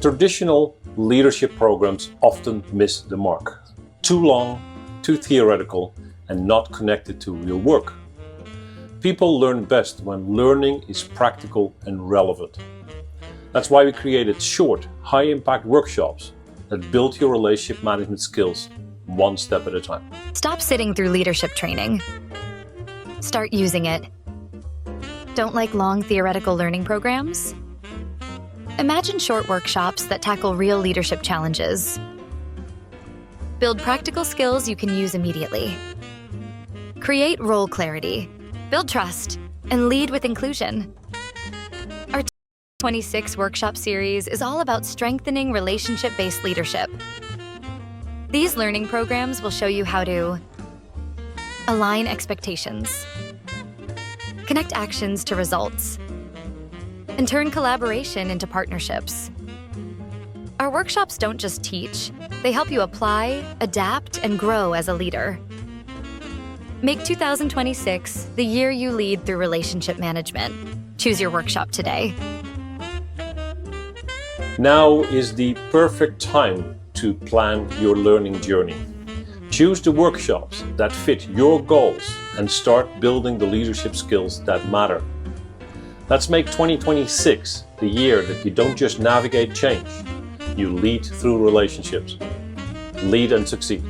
Traditional leadership programs often miss the mark. Too long, too theoretical, and not connected to real work. People learn best when learning is practical and relevant. That's why we created short, high-impact workshops that build your relationship management skills one step at a time. Stop sitting through leadership training. Start using it. Don't like long theoretical learning programs? Imagine short workshops that tackle real leadership challenges. Build practical skills you can use immediately. Create role clarity, build trust, and lead with inclusion. Our 26 workshop series is all about strengthening relationship-based leadership. These learning programs will show you how to align expectations, connect actions to results, and turn collaboration into partnerships. Our workshops don't just teach, they help you apply, adapt, and grow as a leader. Make 2026 the year you lead through relationship management. Choose your workshop today. Now is the perfect time to plan your learning journey. Choose the workshops that fit your goals and start building the leadership skills that matter. Let's make 2026 the year that you don't just navigate change, you lead through relationships. Lead and succeed.